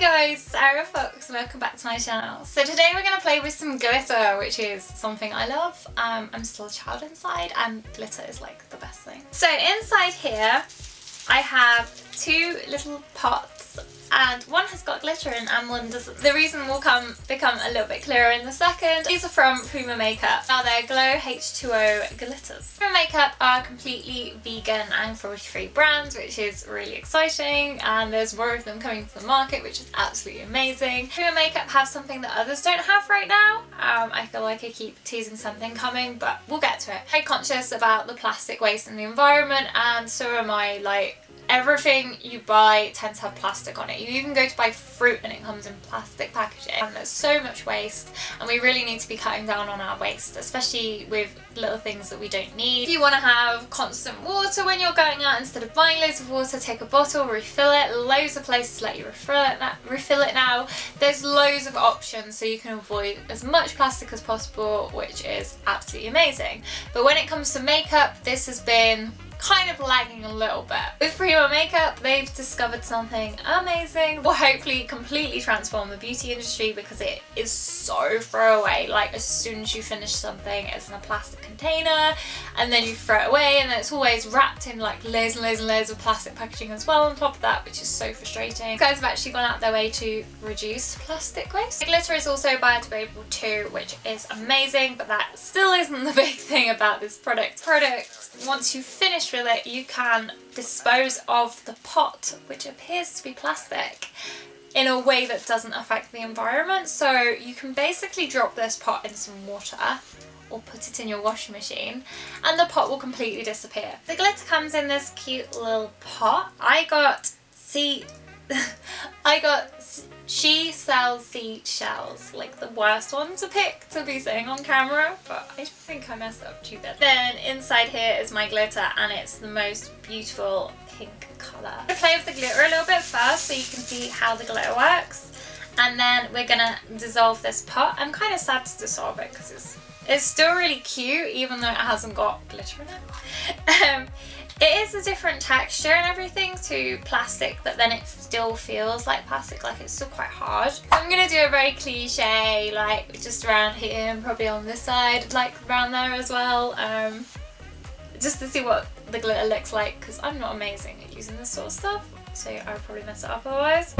guys, Sarah Fox, welcome back to my channel. So today we're going to play with some glitter, which is something I love. I'm still a child inside and glitter is like the best thing. So inside here I have two little pots and one has got glitter in and one doesn't. The reason will become a little bit clearer in a second. These are from Prima Makeup. Now they're Glow H2O glitters. Prima Makeup are completely vegan and cruelty-free brands, which is really exciting, and there's more of them coming to the market, which is absolutely amazing. Prima Makeup have something that others don't have right now. I feel like I keep teasing something coming, but we'll get to it. Very conscious about the plastic waste in the environment, and so am I. Like, everything you buy tends to have plastic on it. You even go to buy fruit and it comes in plastic packaging, and there's so much waste, and we really need to be cutting down on our waste, especially with little things that we don't need. If you want to have constant water when you're going out, instead of buying loads of water, take a bottle, refill it. Loads of places let you refill it now. There's loads of options so you can avoid as much plastic as possible, which is absolutely amazing. But when it comes to makeup, this has been kind of lagging a little bit. With Prima Makeup, they've discovered something amazing. Will hopefully completely transform the beauty industry, because it is so throwaway. Like, as soon as you finish something, it's in a plastic container and then you throw it away, and then it's always wrapped in like layers and layers and layers of plastic packaging as well on top of that, which is so frustrating. These guys have actually gone out their way to reduce plastic waste. The glitter is also biodegradable too, which is amazing, but that still isn't the big thing about this product. Once you finish with it, you can dispose of the pot, which appears to be plastic, in a way that doesn't affect the environment. So you can basically drop this pot in some water or put it in your washing machine and the pot will completely disappear. The glitter comes in this cute little pot. I got She Sells Seashells, like the worst one to pick to be saying on camera, but I don't think I messed up too bad. Then inside here is my glitter, and it's the most beautiful pink colour. I'm going to play with the glitter a little bit first so you can see how the glitter works, and then we're going to dissolve this pot. I'm kind of sad to dissolve it because it's still really cute even though it hasn't got glitter in it. It is a different texture and everything to plastic, but then it still feels like plastic, like it's still quite hard. So I'm going to do a very cliche, like just around here and probably on this side, like around there as well, just to see what the glitter looks like, because I'm not amazing at using this sort of stuff, so I'll probably mess it up otherwise.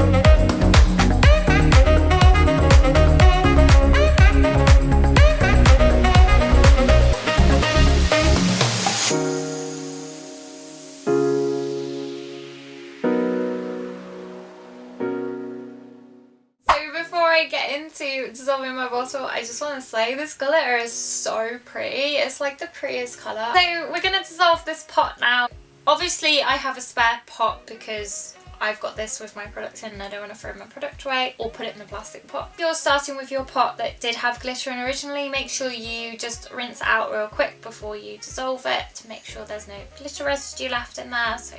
Get into dissolving my bottle, I just want to say this glitter is so pretty. It's like the prettiest colour. So we're going to dissolve this pot now. Obviously I have a spare pot because I've got this with my product in and I don't want to throw my product away or put it in a plastic pot. If you're starting with your pot that did have glitter in originally, make sure you just rinse it out real quick before you dissolve it to make sure there's no glitter residue left in there, so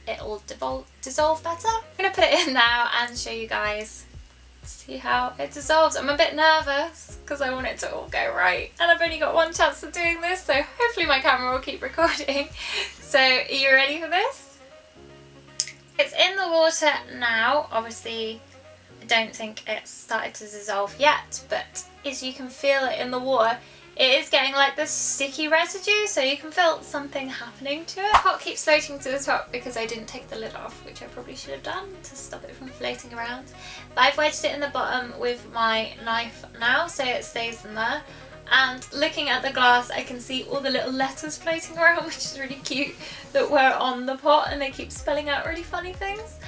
it'll dissolve better. I'm going to put it in now and show you guys. See how it dissolves. I'm a bit nervous because I want it to all go right, and I've only got one chance of doing this, so hopefully my camera will keep recording. So are you ready for this? It's in the water now. Obviously I don't think it's started to dissolve yet, but as you can feel it in the water, it is getting like this sticky residue, so you can feel something happening to it. The pot keeps floating to the top because I didn't take the lid off, which I probably should have done to stop it from floating around. But I've wedged it in the bottom with my knife now, so it stays in there. And looking at the glass, I can see all the little letters floating around, which is really cute, that were on the pot, and they keep spelling out really funny things.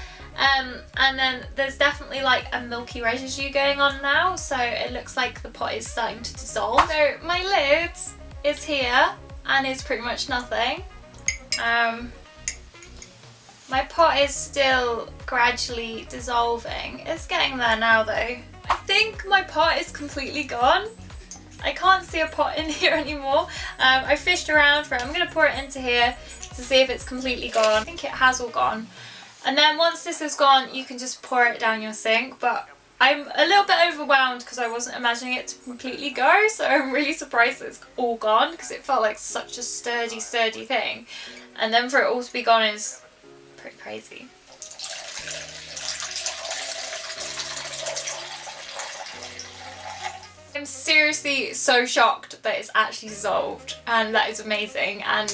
And then there's definitely like a milky residue going on now, so it looks like the pot is starting to dissolve. So my lid is here and it's pretty much nothing. My pot is still gradually dissolving. It's getting there now though. I think my pot is completely gone. I can't see a pot in here anymore. I fished around for it. I'm going to pour it into here to see if it's completely gone. I think it has all gone. And then once this is gone, you can just pour it down your sink. But I'm a little bit overwhelmed because I wasn't imagining it to completely go, so I'm really surprised that it's all gone because it felt like such a sturdy thing. And then for it all to be gone is pretty crazy. I'm seriously so shocked that it's actually dissolved, and that is amazing, and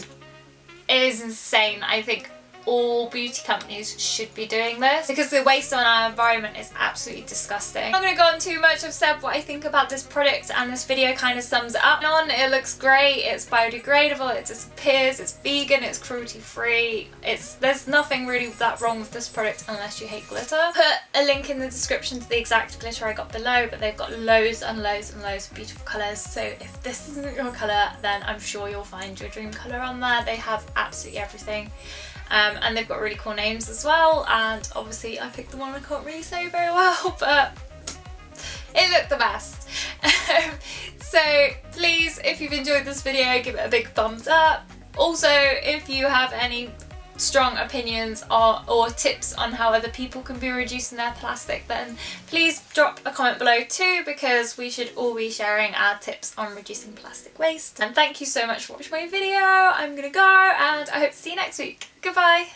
it is insane. I think all beauty companies should be doing this because the waste on our environment is absolutely disgusting. I'm not going to go on too much. I've said what I think about this product, and this video kind of sums it up. It looks great, it's biodegradable, it disappears, it's vegan, it's cruelty-free. There's nothing really that wrong with this product unless you hate glitter. Put a link in the description to the exact glitter I got below, but they've got loads and loads and loads of beautiful colours, so if this isn't your colour, then I'm sure you'll find your dream colour on there. They have absolutely everything. And they've got really cool names as well, and obviously I picked the one I can't really say very well, but it looked the best. So please, if you've enjoyed this video, give it a big thumbs up. Also, if you have any strong opinions or tips on how other people can be reducing their plastic, then please drop a comment below too, because we should all be sharing our tips on reducing plastic waste. And thank you so much for watching my video. I'm gonna go, and I hope to see you next week. Goodbye.